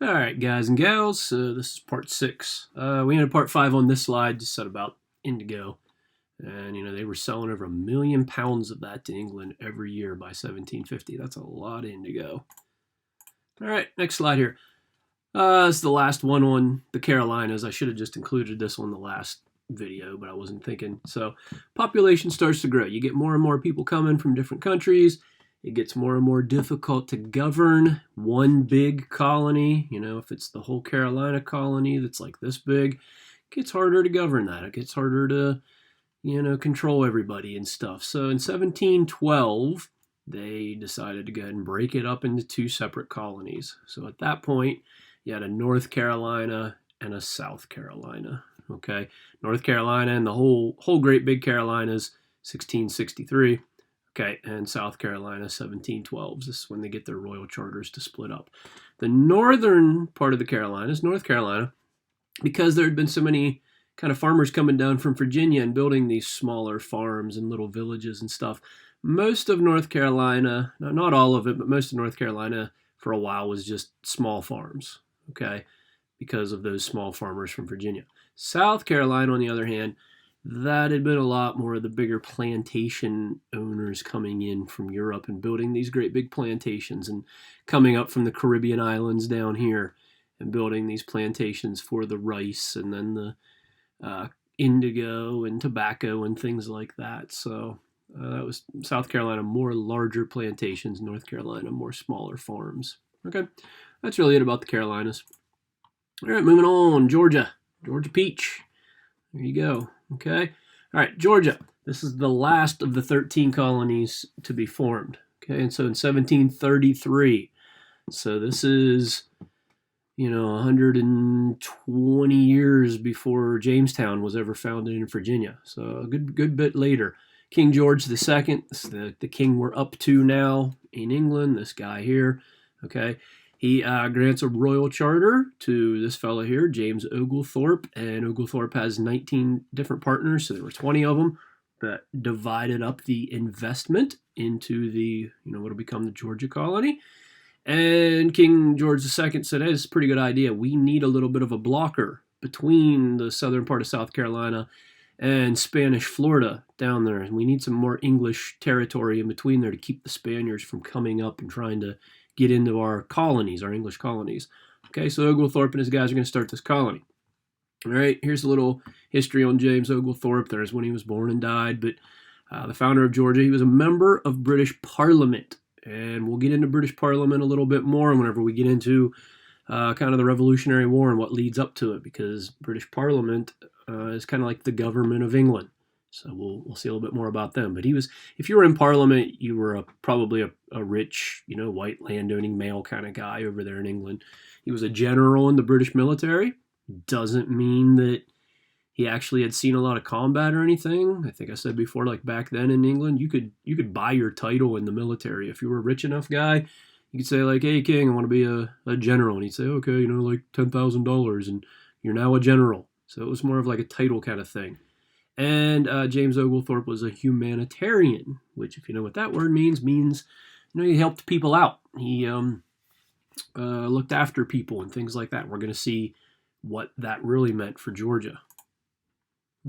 All right, guys and gals, this is part 6. We ended part 5 on this slide, just said about indigo. And, they were selling over 1 million pounds of that to England every year by 1750. That's a lot of indigo. All right, next slide here. This is the last one on the Carolinas. I should have just included this on the last video, but I wasn't thinking. So, population starts to grow. You get more and more people coming from different countries. It gets more and more difficult to govern one big colony. If it's the whole Carolina colony that's like this big, it gets harder to govern that. It gets harder to, control everybody and stuff. So in 1712, they decided to go ahead and break it up into 2 separate colonies. So at that point, you had a North Carolina and a South Carolina. Okay, North Carolina and the whole great big Carolinas, 1663. Okay, and South Carolina, 1712. This is when they get their royal charters to split up. The northern part of the Carolinas, North Carolina, because there had been so many kind of farmers coming down from Virginia and building these smaller farms and little villages and stuff, most of North Carolina, not all of it, but most of North Carolina for a while was just small farms, okay, because of those small farmers from Virginia. South Carolina, on the other hand, that had been a lot more of the bigger plantation owners coming in from Europe and building these great big plantations and coming up from the Caribbean islands down here and building these plantations for the rice and then the indigo and tobacco and things like that. So that was South Carolina, more larger plantations, North Carolina, more smaller farms. Okay, that's really it about the Carolinas. All right, moving on. Georgia peach. There you go. Okay. All right, Georgia. This is the last of the 13 colonies to be formed. Okay, and so in 1733. So this is, 120 years before Jamestown was ever founded in Virginia. So a good bit later. King George II, the king we're up to now in England, this guy here. Okay. He grants a royal charter to this fellow here, James Oglethorpe, and Oglethorpe has 19 different partners, so there were 20 of them that divided up the investment into the, what'll become the Georgia colony. And King George II said, hey, this is a pretty good idea. We need a little bit of a blocker between the southern part of South Carolina and Spanish Florida down there. And we need some more English territory in between there to keep the Spaniards from coming up and trying to get into our colonies, our English colonies. Okay, so Oglethorpe and his guys are going to start this colony. All right, here's a little history on James Oglethorpe. There's when he was born and died, but the founder of Georgia, he was a member of British Parliament. And we'll get into British Parliament a little bit more whenever we get into kind of the Revolutionary War and what leads up to it, because British Parliament is kind of like the government of England. So we'll see a little bit more about them. But if you were in Parliament, you were probably a rich, white landowning male kind of guy over there in England. He was a general in the British military. Doesn't mean that he actually had seen a lot of combat or anything. I think I said before, like back then in England, you could buy your title in the military. If you were a rich enough guy, you could say like, hey, king, I want to be a general. And he'd say, okay, like $10,000 and you're now a general. So it was more of like a title kind of thing. And James Oglethorpe was a humanitarian, which, if you know what that word means he helped people out. He looked after people and things like that. We're going to see what that really meant for Georgia.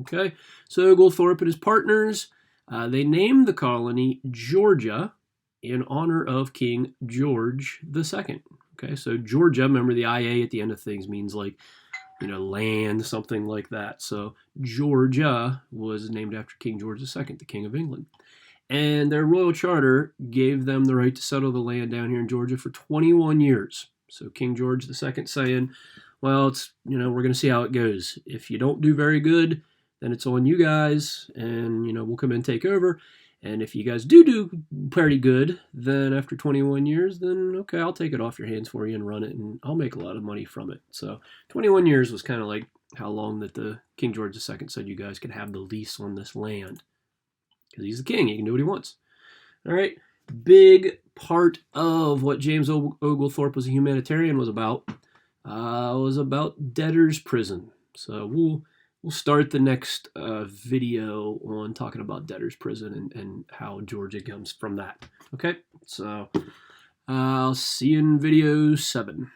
Okay, so Oglethorpe and his partners, they named the colony Georgia in honor of King George II. Okay, so Georgia, remember the IA at the end of things means like, land, something like that. So Georgia was named after King George II, the King of England. And their royal charter gave them the right to settle the land down here in Georgia for 21 years. So King George II saying, well, it's, we're going to see how it goes. If you don't do very good, then it's on you guys, and, we'll come in and take over. And if you guys do pretty good, then after 21 years, then, okay, I'll take it off your hands for you and run it, and I'll make a lot of money from it. So 21 years was kind of like how long that the King George II said you guys could have the lease on this land. Because he's the king. He can do what he wants. All right. Big part of what James Oglethorpe was a humanitarian was about debtor's prison. So we'll start the next video on talking about debtor's prison and how Georgia comes from that. Okay, so I'll see you in video 7.